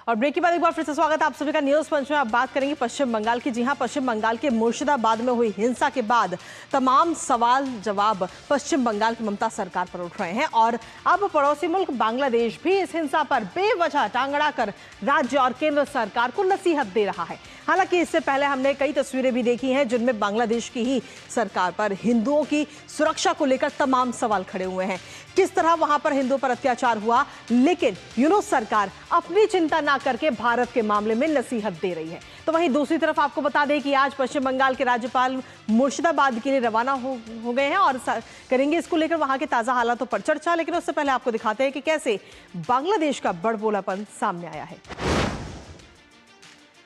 और ब्रेक के बाद एक बार फिर से स्वागत है आप सभी का न्यूज पंच में। आप बात करेंगे पश्चिम बंगाल की। जी हां, पश्चिम बंगाल के मुर्शिदाबाद में हुई हिंसा के बाद तमाम सवाल जवाब पश्चिम बंगाल की ममता सरकार पर उठ रहे हैं और अब पड़ोसी मुल्क बांग्लादेश भी इस हिंसा पर बेवजह टांग अड़ाकर राज्य और केंद्र सरकार को नसीहत दे रहा है। हालांकि इससे पहले हमने कई तस्वीरें भी देखी हैं जिनमें बांग्लादेश की ही सरकार पर हिंदुओं की सुरक्षा को लेकर तमाम सवाल खड़े हुए हैं। किस तरह वहां पर हिंदुओं पर अत्याचार हुआ, लेकिन सरकार अपनी चिंता ना करके भारत के मामले में नसीहत दे रही है। तो वहीं दूसरी तरफ आपको बता दें कि आज पश्चिम बंगाल के राज्यपाल मुर्शिदाबाद के लिए रवाना हो गए हैं और करेंगे इसको लेकर वहां के ताजा हालातों पर चर्चा। लेकिन उससे पहले आपको दिखाते हैं कि कैसे बांग्लादेश का बड़बोलापन सामने आया है।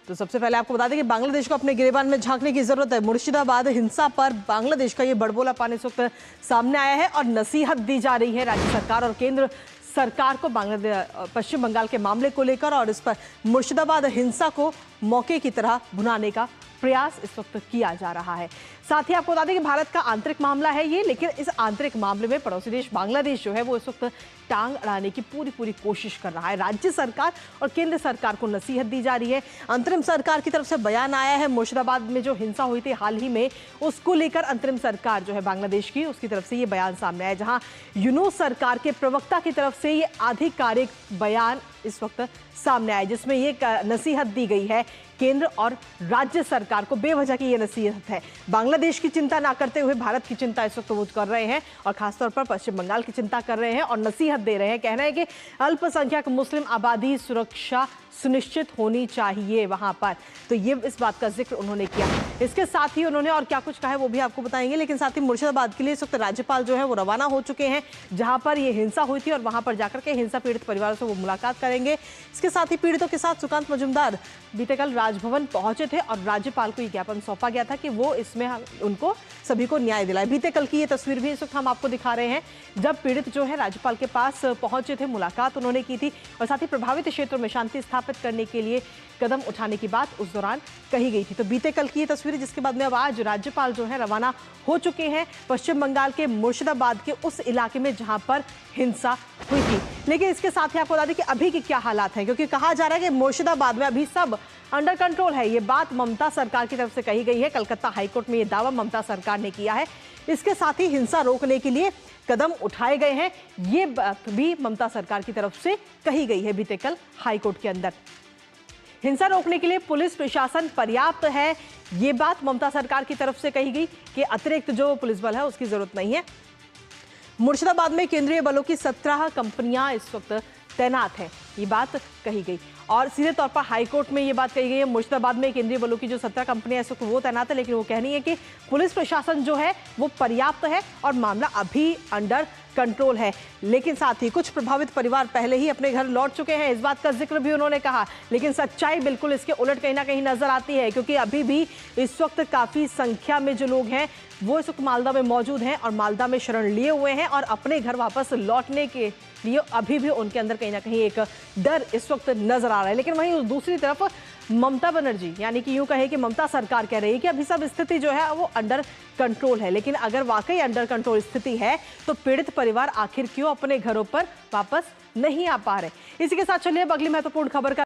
तो सबसे पहले आपको बता दें कि बांग्लादेश को अपने गिरेबान में झांकने की जरूरत है। मुर्शिदाबाद हिंसा पर बांग्लादेश का ये बड़बोलापन इस वक्त सामने आया है और नसीहत दी जा रही है राज्य सरकार और केंद्र सरकार को पश्चिम बंगाल के मामले को लेकर, और इस पर मुर्शिदाबाद हिंसा को मौके की तरह भुनाने का प्रयास इस वक्त किया जा रहा है। साथ ही आपको बता दें कि भारत का आंतरिक मामला है ये, लेकिन इस आंतरिक मामले में पड़ोसी देश बांग्लादेश जो है वो इस वक्त टांग अड़ाने की पूरी कोशिश कर रहा है। राज्य सरकार और केंद्र सरकार को नसीहत दी जा रही है। अंतरिम सरकार की तरफ से बयान आया है। मुर्शिदाबाद में जो हिंसा हुई थी हाल ही में, उसको लेकर अंतरिम सरकार जो है बांग्लादेश की, उसकी तरफ से ये बयान सामने आया, जहां यूनूस सरकार के प्रवक्ता की तरफ से ये आधिकारिक बयान इस वक्त सामने आया, जिसमें ये नसीहत दी गई है केंद्र और राज्य सरकार को। बेवजह की ये नसीहत है। बांग्लादेश की चिंता ना करते हुए भारत की चिंता इस वक्त वो कर रहे हैं और खासतौर पर पश्चिम बंगाल की चिंता कर रहे हैं और नसीहत दे रहे हैं। कहना है कि अल्पसंख्यक मुस्लिम आबादी सुरक्षा सुनिश्चित होनी चाहिए वहां पर। तो ये इस बात का जिक्र उन्होंने किया। इसके साथ ही उन्होंने और क्या कुछ कहा है वो भी आपको बताएंगे। लेकिन साथ ही मुर्शिदाबाद के लिए इस वक्त राज्यपाल जो है वो रवाना हो चुके हैं, जहां पर ये हिंसा हुई थी और वहां पर जाकर के हिंसा पीड़ित परिवारों से वो मुलाकात करेंगे। इसके साथ ही पीड़ितों के साथ सुकांत मजूमदार बीते कल राजभवन पहुंचे थे और राज्यपाल को ये ज्ञापन सौंपा गया था कि वो इसमें उनको सभी को न्याय दिलाए। बीते कल की ये तस्वीर भी इस वक्त हम आपको दिखा रहे हैं, जब पीड़ित जो है राज्यपाल के पास पहुंचे थे, मुलाकात उन्होंने की थी और साथ ही प्रभावित क्षेत्रों में शांति स्थापित करने के लिए कदम उठाने की बात उस दौरान कही गई थी। तो बीते कल की ये तस्वीर, जिसके बाद में अब आज राज्यपाल जो है रवाना हो चुके हैं पश्चिम बंगाल के मुर्शिदाबाद के उस इलाके में जहां पर हिंसा हुई थी। लेकिन इसके साथ ही आपको बता दें कि अभी के क्या हालात हैं, क्योंकि कहा जा रहा है कि मुर्शिदाबाद में अभी सब अंडर कंट्रोल है। ये बात ममता सरकार की तरफ से कही गई है। कलकत्ता हाईकोर्ट में ये दावा ममता सरकार ने किया है। इसके साथ ही हिंसा रोकने के लिए कदम उठाए गए हैं, ये बात भी ममता सरकार की तरफ से कही गई है बीते कल हाईकोर्ट के अंदर। हिंसा रोकने के लिए पुलिस प्रशासन पर्याप्त है, ये बात ममता सरकार की तरफ से कही गई कि अतिरिक्त जो पुलिस बल है उसकी जरूरत नहीं है। मुर्शिदाबाद में केंद्रीय बलों की 17 कंपनियां इस वक्त तैनात हैं, ये बात कही गई और सीधे तौर पर हाईकोर्ट में ये बात कही गई है। मुर्शिदाबाद में केंद्रीय बलों की जो 17 कंपनियां इस वक्त वो तैनात है, लेकिन वो कहनी है कि पुलिस प्रशासन जो है वो पर्याप्त है और मामला अभी अंडर कंट्रोल है। लेकिन साथ ही कुछ प्रभावित परिवार पहले ही अपने घर लौट चुके हैं, इस बात का जिक्र भी उन्होंने कहा। लेकिन सच्चाई बिल्कुल इसके उलट कहीं ना कहीं नजर आती है, क्योंकि अभी भी इस वक्त काफी संख्या में जो लोग हैं वो इस वक्त मालदा में मौजूद हैं और मालदा में शरण लिए हुए हैं और अपने घर वापस लौटने के लिए अभी भी उनके अंदर कहीं ना कहीं एक डर इस वक्त नजर आ रहा है। लेकिन वहीं दूसरी तरफ ममता बनर्जी, यानी कि यूं कहे कि ममता सरकार कह रही है कि अभी सब स्थिति जो है वो अंडर कंट्रोल है। लेकिन अगर वाकई अंडर कंट्रोल स्थिति है तो पीड़ित परिवार आखिर क्यों अपने घरों पर वापस नहीं आ पा रहे। इसी के साथ चलिए अब अगली महत्वपूर्ण खबर का